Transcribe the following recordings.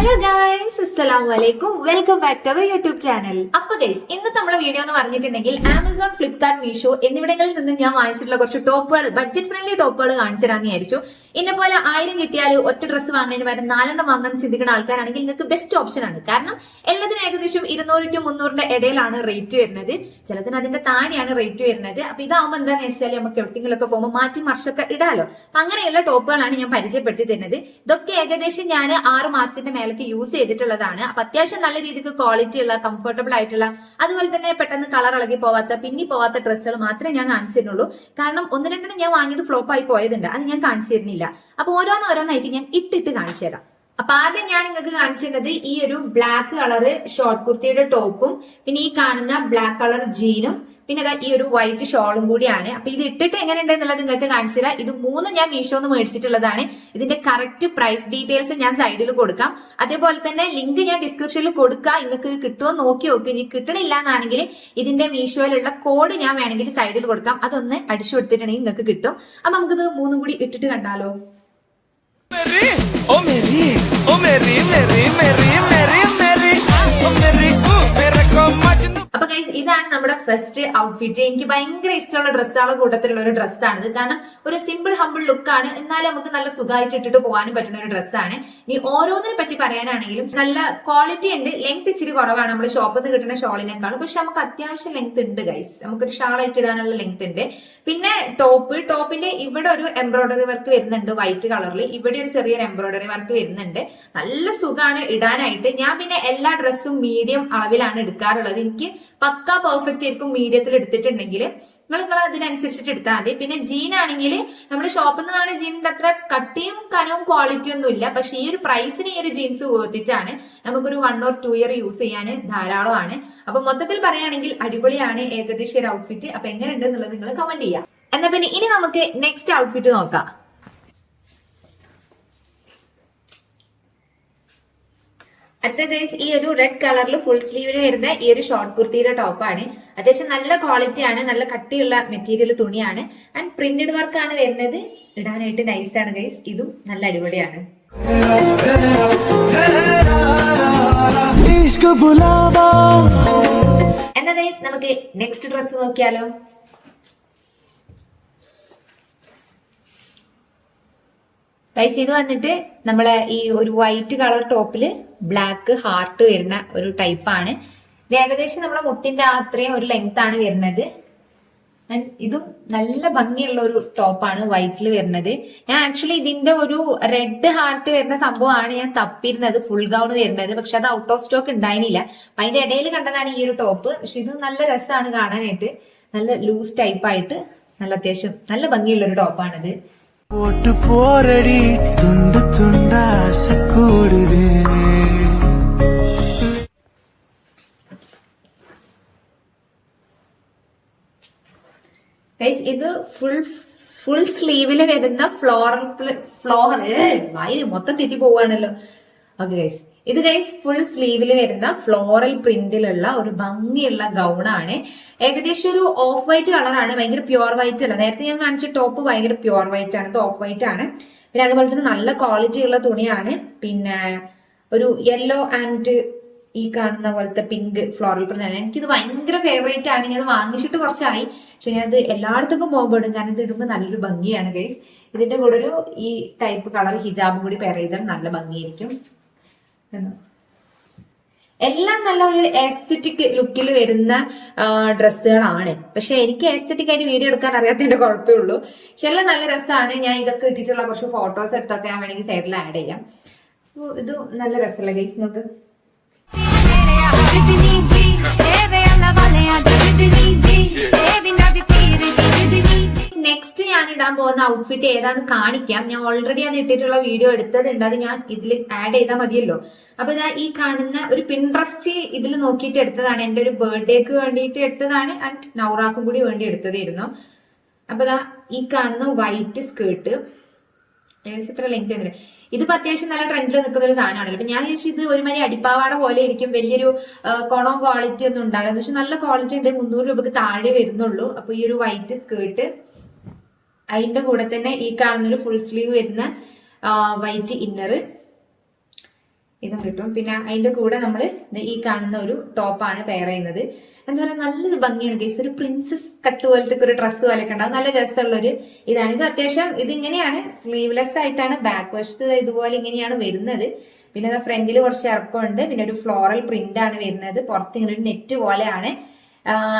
Hello guys, അസ്സലാമലൈക്കും. Welcome back to our YouTube channel. അപ്പൊ guys, ഇന്നത്തെ നമ്മളെ വീഡിയോ എന്ന് പറഞ്ഞിട്ടുണ്ടെങ്കിൽ ആമസോൺ, ഫ്ലിപ്കാർട്ട്, മീഷോ എന്നിവിടങ്ങളിൽ നിന്ന് ഞാൻ വാങ്ങിച്ചിട്ടുള്ള കുറച്ച് ടോപ്പുകൾ, ബഡ്ജറ്റ് ഫ്രണ്ട്ലി ടോപ്പുകൾ കാണിച്ചു തരാമെന്ന് വിചാരിച്ചു. ഇന്നെ പോലെ 1000 കിട്ടിയാൽ ഒറ്റ ഡ്രസ്സ് വാങ്ങുന്നതിന് പകരം 4 വാങ്ങാൻ ചിന്തിക്കുന്ന ആൾക്കാരാണെങ്കിൽ നിങ്ങൾക്ക് ബെസ്റ്റ് ഓപ്ഷൻ ആണ്. കാരണം എല്ലാത്തിനും ഏകദേശം 200-300 ഇടയിലാണ് റേറ്റ് വരുന്നത്. ചിലതിന് അതിന്റെ താഴെയാണ് റേറ്റ് വരുന്നത്. അപ്പൊ ഇതാവുമ്പോൾ എന്താണെന്ന് വെച്ചാൽ നമുക്ക് എവിടെയെങ്കിലും ഒക്കെ പോകുമ്പോൾ മാറ്റി മറിച്ചൊക്കെ ഇടാലോ. അപ്പൊ അങ്ങനെയുള്ള ടോപ്പുകളാണ് ഞാൻ പരിചയപ്പെടുത്തി തരുന്നത്. ഇതൊക്കെ ഏകദേശം ഞാൻ 6 മാസത്തിന്റെ മേലേക്ക് യൂസ് ചെയ്തിട്ടുള്ളതാണ്. അപ്പൊ അത്യാവശ്യം നല്ല രീതിക്ക് ക്വാളിറ്റി ഉള്ള, കംഫർട്ടബിൾ ആയിട്ടുള്ള, അതുപോലെ തന്നെ പെട്ടെന്ന് കളർ ഇളകി പോവാത്ത, പിന്നി പോവാത്ത ഡ്രസ്സുകൾ മാത്രമേ ഞാൻ കാണിച്ചു തരുന്നുള്ളൂ. കാരണം 1-2 ഞാൻ വാങ്ങിയത് ഫ്ലോപ്പ് ആയി പോയതുണ്ട്, അത് ഞാൻ കാണിച്ചു തരുന്നില്ല. അപ്പൊ ഓരോന്നോരോന്നായിട്ട് ഞാൻ ഇട്ടിട്ട് കാണിച്ചു തരാം. അപ്പൊ ആദ്യം ഞാൻ നിങ്ങൾക്ക് കാണിച്ചു തരുന്നത് ഈ ഒരു ബ്ലാക്ക് കളറ് ഷോർട്ട് കുർത്തിയുടെ ടോപ്പും, പിന്നെ ഈ കാണുന്ന ബ്ലാക്ക് കളർ ജീനും, പിന്നെ ഈ ഒരു വൈറ്റ് ഷോളും കൂടിയാണ്. അപ്പൊ ഇത് ഇട്ടിട്ട് എങ്ങനെയുണ്ട് എന്നുള്ളത് നിങ്ങൾക്ക് കാണിച്ചു തരാം. ഇത് 3 ഞാൻ മീഷോന്ന് മേടിച്ചിട്ടുള്ളതാണ്. ഇതിന്റെ കറക്റ്റ് പ്രൈസ് ഡീറ്റെയിൽസ് ഞാൻ സൈഡിൽ കൊടുക്കാം. അതേപോലെ തന്നെ ലിങ്ക് ഞാൻ ഡിസ്ക്രിപ്ഷനിൽ കൊടുക്കാം. നിങ്ങൾക്ക് കിട്ടുമോ നോക്കി നോക്ക്. ഇനി കിട്ടണില്ല എന്നാണെങ്കിൽ ഇതിന്റെ മീഷോയിലുള്ള കോഡ് ഞാൻ വേണമെങ്കിൽ സൈഡിൽ കൊടുക്കാം. അതൊന്ന് അടിച്ചു കൊടുത്തിട്ടുണ്ടെങ്കിൽ നിങ്ങൾക്ക് കിട്ടും. അപ്പൊ നമുക്കിത് 3 കൂടി ഇട്ടിട്ട് കണ്ടാലോ. അപ്പൊ ഗൈസ്, ഇതാണ് നമ്മുടെ ഫസ്റ്റ് ഔട്ട്ഫിറ്റ്. എനിക്ക് ഭയങ്കര ഇഷ്ടമുള്ള ഡ്രസ്സുകളുടെ കൂട്ടത്തിലുള്ള ഒരു ഡ്രസ്സാണിത്. കാരണം ഒരു സിമ്പിൾ ഹമ്പിൾ ലുക്കാണ്, എന്നാലും നമുക്ക് നല്ല സുഖമായിട്ട് ഇട്ടിട്ട് പോകാനും പറ്റുന്ന ഒരു ഡ്രസ്സാണ്. ഇനി ഓരോന്നിനെ പറ്റി പറയാനാണെങ്കിലും നല്ല ക്വാളിറ്റി ഉണ്ട്. ലെങ്ത് ഇച്ചിരി കുറവാണ് നമ്മൾ ഷോപ്പിൽ നിന്ന് കിട്ടുന്ന ഷോളിനേക്കാളും. പക്ഷെ നമുക്ക് അത്യാവശ്യം ലെങ്ത് ഉണ്ട് ഗൈസ്. നമുക്കൊരു ഷാളായിട്ട് ഇടാനുള്ള ലെങ്ത് ഉണ്ട്. പിന്നെ ടോപ്പിന്റെ ഇവിടെ ഒരു എംബ്രോയിഡറി വർക്ക് വരുന്നുണ്ട് വൈറ്റ് കളറിൽ. ഇവിടെ ഒരു ചെറിയൊരു എംബ്രോയിഡറി വർക്ക് വരുന്നുണ്ട്. നല്ല സുഖമാണ് ഇടാനായിട്ട്. ഞാൻ പിന്നെ എല്ലാ ഡ്രസ്സും മീഡിയം അളവിലാണ് എടുക്കാറുള്ളത്. എനിക്ക് പക്കാ പെർഫെക്റ്റ് ആയിരിക്കും മീഡിയത്തിൽ എടുത്തിട്ടുണ്ടെങ്കിൽ. നിങ്ങൾ അതിനനുസരിച്ചിട്ട് എടുത്താൽ മതി. പിന്നെ ജീൻ ആണെങ്കിൽ നമ്മുടെ ഷോപ്പിൽ നിന്ന് കാണുന്ന ജീനിന്റെ അത്ര കട്ടിയും കനവും ക്വാളിറ്റി ഒന്നും ഇല്ല. പക്ഷെ ഈ ഒരു പ്രൈസിന് ഈ ഒരു ജീൻസ് വേർത്തിട്ടാണ്. നമുക്കൊരു 1 or 2 ഇയർ യൂസ് ചെയ്യാൻ ധാരാളമാണ്. അപ്പൊ മൊത്തത്തിൽ പറയുകയാണെങ്കിൽ അടിപൊളിയാണ് ഏകദേശം ഒരു ഔട്ട്ഫിറ്റ്. അപ്പൊ എങ്ങനെയുണ്ട് എന്നുള്ളത് നിങ്ങൾ കമന്റ് ചെയ്യാം. എന്നാ പിന്നെ ഇനി നമുക്ക് നെക്സ്റ്റ് ഔട്ട്ഫിറ്റ് നോക്കാം. അടുത്ത ഗൈസ്, ഈ ഒരു റെഡ് കളറിൽ ഫുൾ സ്ലീവിൽ വരുന്ന ഈ ഒരു ഷോർട്ട് കുർത്തിയുടെ ടോപ്പാണ്. അത്യാവശ്യം നല്ല ക്വാളിറ്റി ആണ്, നല്ല കട്ടിയുള്ള മെറ്റീരിയൽ തുണിയാണ്. ആൻഡ് പ്രിന്റഡ് വർക്ക് ആണ് വരുന്നത്. ഇടാനായിട്ട് നൈസാണ് ഗൈസ്. ഇതും നല്ല അടിപൊളിയാണ്. എന്നാ ഗൈസ്, നമുക്ക് നെക്സ്റ്റ് ഡ്രസ് നോക്കിയാലോ. ഗൈസ്, ഇത് വന്നിട്ട് നമ്മളെ ഈ ഒരു വൈറ്റ് കളർ ടോപ്പില് ബ്ലാക്ക് ഹാർട്ട് വരുന്ന ഒരു ടൈപ്പാണ്. ഇത് ഏകദേശം നമ്മളെ മുട്ടിന്റെ അത്രയും ഒരു ലെങ്ത് ആണ് വരുന്നത്. ഇതും നല്ല ഭംഗിയുള്ള ഒരു ടോപ്പാണ് വൈറ്റിൽ വരുന്നത്. ഞാൻ ആക്ച്വലി ഇതിന്റെ ഒരു റെഡ് ഹാർട്ട് വരുന്ന സംഭവമാണ് ഞാൻ തപ്പിരുന്നത്, ഫുൾ ഗൗൺ വരുന്നത്. പക്ഷെ അത് ഔട്ട് ഓഫ് സ്റ്റോക്ക് ഉണ്ടായിരുന്നില്ല. അപ്പൊ അതിന്റെ ഇടയിൽ കണ്ടതാണ് ഈ ഒരു ടോപ്പ്. പക്ഷെ ഇത് നല്ല രസമാണ് കാണാനായിട്ട്. നല്ല ലൂസ് ടൈപ്പായിട്ട് നല്ല അത്യാവശ്യം നല്ല ഭംഗിയുള്ള ഒരു ടോപ്പാണിത്. ഇത് ഫുൾ സ്ലീവില് വരുന്ന വായിൽ മൊത്തം തെറ്റി പോവാണല്ലോ. ഓക്കെ ഗൈസ്, ഇത് ഗൈസ് ഫുൾ സ്ലീവില് വരുന്ന ഫ്ലോറൽ പ്രിന്റിലുള്ള ഒരു ഭംഗിയുള്ള ഗൗണാണ്. ഏകദേശം ഒരു ഓഫ് വൈറ്റ് കളറാണ്, ഭയങ്കര പ്യുവർ വൈറ്റ് അല്ല. നേരത്തെ ഞാൻ കാണിച്ച ടോപ്പ് ഭയങ്കര പ്യുവർ വൈറ്റ് ആണ്, ഇത് ഓഫ് വൈറ്റ് ആണ്. പിന്നെ അതുപോലെ തന്നെ നല്ല ക്വാളിറ്റി ഉള്ള തുണിയാണ്. പിന്നെ ഒരു യെല്ലോ ആൻഡ് ഈ കാണുന്ന പോലത്തെ പിങ്ക് ഫ്ലോറൽ പ്രിന്റ് ആണ്. എനിക്കിത് ഭയങ്കര ഫേവറേറ്റ് ആണ്. ഞാൻ വാങ്ങിച്ചിട്ട് കുറച്ചായി, പക്ഷെ ഞാനത് എല്ലായിടത്തേക്കും പോകുമ്പോൾ ഇടും. കാരണം ഇത് ഇടുമ്പോൾ നല്ലൊരു ഭംഗിയാണ് ഗൈസ്. ഇതിന്റെ കൂടെ ഒരു ഈ ടൈപ്പ് കളർ ഹിജാബും കൂടി പെയർ ചെയ്താൽ നല്ല ഭംഗിയായിരിക്കും. എല്ലാം നല്ല ഒരു എസ്തെറ്റിക് ലുക്കിൽ വരുന്ന ഡ്രസ്സുകളാണ്. പക്ഷെ എനിക്ക് എസ്തെറ്റിക് ആയിട്ട് വീഡിയോ എടുക്കാൻ അറിയാത്തതിന്റെ കുഴപ്പമേ ഉള്ളൂ. പക്ഷെ എല്ലാം നല്ല രസമാണ്. ഞാൻ ഇതൊക്കെ ഇട്ടിട്ടുള്ള കുറച്ച് ഫോട്ടോസ് എടുത്തൊക്കെ ഞാൻ വേണമെങ്കിൽ സൈഡിൽ ആഡ് ചെയ്യാം. ഇത് നല്ല രസമല്ല ഗൈസ്, നോക്ക്. നെക്സ്റ്റ് ഞാൻ ഇടാൻ പോകുന്ന ഔട്ട്ഫിറ്റ് ഏതാന്ന് കാണിക്കാം. ഞാൻ ഓൾറെഡി അത് ഇട്ടിട്ടുള്ള വീഡിയോ എടുത്തതുണ്ട്, അത് ഞാൻ ഇതിൽ ആഡ് ചെയ്താൽ മതിയല്ലോ. അപ്പൊ ഞാൻ ഈ കാണുന്ന ഒരു പിൻട്രസ്റ്റ് ഇതിൽ നോക്കിയിട്ട് എടുത്തതാണ്. എന്റെ ഒരു ബർത്ത്ഡേക്ക് വേണ്ടിയിട്ട് എടുത്തതാണ്. ആൻഡ് നൗറാക്കും കൂടി വേണ്ടി എടുത്തതായിരുന്നു. അപ്പൊ ഈ കാണുന്ന വൈറ്റ് സ്കേർട്ട് ഏകദേശം ഇത്ര ലെങ്ത് തന്നെ. ഇതിപ്പോ അത്യാവശ്യം നല്ല ട്രെൻഡിൽ നിൽക്കുന്ന ഒരു സാധനമാണല്ലോ. അപ്പൊ ഞാൻ വിചാരിച്ചു ഇത് ഒരുമാതിരി അടിപ്പാവാട പോലെ ഇരിക്കും, വലിയൊരു കോണോ ക്വാളിറ്റി ഒന്നും ഉണ്ടാവില്ല. പക്ഷെ നല്ല ക്വാളിറ്റി ഉണ്ട്. 300 രൂപക്ക് താഴെ വരുന്നുള്ളൂ. അപ്പൊ ഈ ഒരു വൈറ്റ് സ്കേർട്ട്, അതിന്റെ കൂടെ തന്നെ ഈ കാണുന്നൊരു ഫുൾ സ്ലീവ് വരുന്ന വൈറ്റ് ഇന്നർ, ഇതും കിട്ടും. പിന്നെ അതിന്റെ കൂടെ നമ്മൾ ഈ കാണുന്ന ഒരു ടോപ്പാണ് പെയർ ചെയ്യുന്നത്. എന്താ പറയുക, നല്ലൊരു ഭംഗിയാണ് ഗൈസ്. ഒരു പ്രിൻസസ് കട്ട് പോലത്തെ ഒരു ഡ്രസ്സ് പോലെയൊക്കെ ഉണ്ടാവും. നല്ല രസമുള്ളൊരു ഇതാണ്. ഇത് അത്യാവശ്യം ഇതിങ്ങനെയാണ്, സ്ലീവ്ലെസ് ആയിട്ടാണ്, ബാക്ക് വശത്ത് ഇതുപോലെ ഇങ്ങനെയാണ് വരുന്നത്. പിന്നെ അത് ഫ്രണ്ടിൽ കുറച്ച് ഇറക്കമുണ്ട്. പിന്നെ ഒരു ഫ്ലോറൽ പ്രിന്റ് ആണ് വരുന്നത്. പുറത്ത് ഇങ്ങനെ ഒരു നെറ്റ് പോലെയാണ്.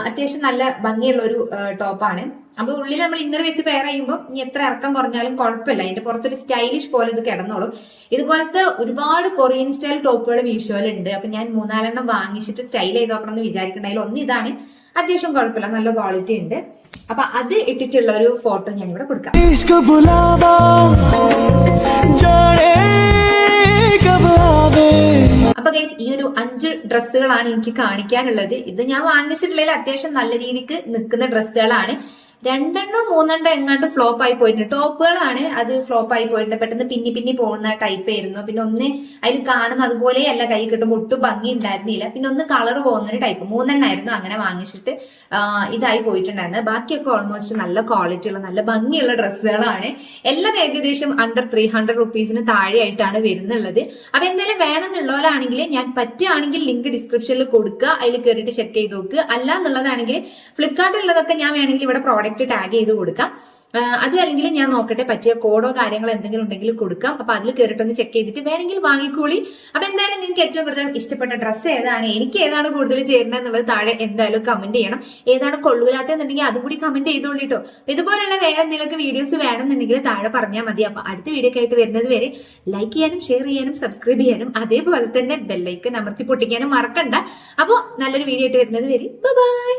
അത്യാവശ്യം നല്ല ഭംഗിയുള്ള ഒരു ടോപ്പാണ്. അപ്പൊ ഉള്ളിൽ നമ്മൾ ഇന്നർ വെച്ച് പെയർ ചെയ്യുമ്പോൾ ഇനി എത്ര ഇറക്കം കുറഞ്ഞാലും കുഴപ്പമില്ല. അതിന്റെ പുറത്തൊരു സ്റ്റൈലിഷ് പോലെ ഇത് കിടന്നോളും. ഇതുപോലത്തെ ഒരുപാട് കൊറിയൻ സ്റ്റൈൽ ടോപ്പുകൾ മീഷോയിലുണ്ട്. അപ്പൊ ഞാൻ 3-4 വാങ്ങിച്ചിട്ട് സ്റ്റൈൽ ചെയ്ത് നോക്കണം എന്ന് വിചാരിക്കണ്ടായാലും ഒന്ന് ഇതാണ്. അത്യാവശ്യം കുഴപ്പമില്ല, നല്ല ക്വാളിറ്റി ഉണ്ട്. അപ്പൊ അത് ഇട്ടിട്ടുള്ള ഒരു ഫോട്ടോ ഞാൻ ഇവിടെ കൊടുക്കാം. അപ്പൊ ഗൈസ്, ഈ ഒരു 5 ഡ്രസ്സുകളാണ് എനിക്ക് കാണിക്കാനുള്ളത്. ഇത് ഞാൻ വാങ്ങിച്ചിട്ടുള്ളതിൽ അത്യാവശ്യം നല്ല രീതിക്ക് നിൽക്കുന്ന ഡ്രസ്സുകളാണ്. 2-3 എങ്ങാണ്ട് ഫ്ലോപ്പ് ആയി പോയിട്ടുണ്ട്. ടോപ്പുകളാണ്, അത് ഫ്ലോപ്പ് ആയി പോയിട്ടുണ്ട്. പെട്ടെന്ന് പിന്നി പോകുന്ന ടൈപ്പ് ആയിരുന്നു. പിന്നെ ഒന്ന് അതിൽ കാണുന്ന അതുപോലെയല്ല, കൈ കിട്ടുമ്പോൾ ഒട്ടും ഭംഗി ഉണ്ടായിരുന്നില്ല. പിന്നെ ഒന്ന് കളർ പോകുന്നൊരു ടൈപ്പ്. 3 ആയിരുന്നു അങ്ങനെ വാങ്ങിച്ചിട്ട് ഇതായി പോയിട്ടുണ്ടായിരുന്നത്. ബാക്കിയൊക്കെ ഓൾമോസ്റ്റ് നല്ല ക്വാളിറ്റി ഉള്ള നല്ല ഭംഗിയുള്ള ഡ്രസ്സുകളാണ്. എല്ലാം ഏകദേശം അണ്ടർ 300 റുപ്പീസിന് താഴെയായിട്ടാണ് വരുന്നുള്ളത്. അപ്പൊ എന്തായാലും വേണമെന്നുള്ളവരാണെങ്കിൽ ഞാൻ പറ്റുകയാണെങ്കിൽ ലിങ്ക് ഡിസ്ക്രിപ്ഷനിൽ കൊടുക്കുക, അതിൽ കയറിയിട്ട് ചെക്ക് ചെയ്ത് നോക്കുക. അല്ല എന്നുള്ളതാണെങ്കിൽ ഫ്ലിപ്കാർട്ടിലുള്ളതൊക്കെ ഞാൻ വേണമെങ്കിൽ ഇവിടെ പ്രോഡക്റ്റ് ടാഗ് ചെയ്ത് കൊടുക്കാം. അതും അല്ലെങ്കിൽ ഞാൻ നോക്കട്ടെ, പറ്റിയ കോഡോ കാര്യങ്ങളോ എന്തെങ്കിലും ഉണ്ടെങ്കിൽ കൊടുക്കാം. അപ്പൊ അതിൽ കയറിയിട്ടൊന്ന് ചെക്ക് ചെയ്തിട്ട് വേണമെങ്കിൽ വാങ്ങിക്കൂടി. അപ്പൊ എന്തായാലും നിങ്ങൾക്ക് ഏറ്റവും കൂടുതൽ ഇഷ്ടപ്പെട്ട ഡ്രസ്സ് ഏതാണ്, എനിക്ക് ഏതാണ് കൂടുതൽ ചേരുന്നത് എന്നുള്ളത് താഴെ എന്തായാലും കമന്റ് ചെയ്യണം. ഏതാണ് കൊള്ളൂലാത്തെന്നുണ്ടെങ്കിൽ അതും കൂടി കമന്റ് ചെയ്തോളിട്ടോ. ഇതുപോലെയുള്ള വേറെ എന്തെങ്കിലുമൊക്കെ വീഡിയോസ് വേണമെന്നുണ്ടെങ്കിൽ താഴെ പറഞ്ഞാൽ മതി. അപ്പൊ അടുത്ത വീഡിയോ ആയിട്ട് വരുന്നത് വരെ ലൈക്ക് ചെയ്യാനും ഷെയർ ചെയ്യാനും സബ്സ്ക്രൈബ് ചെയ്യാനും അതേപോലെ തന്നെ ബെല്ലൈക്കൻ അമർത്തി പൊട്ടിക്കാനും മറക്കണ്ട. അപ്പൊ നല്ലൊരു വീഡിയോ ആയിട്ട് വരുന്നത് വരെ ബൈ.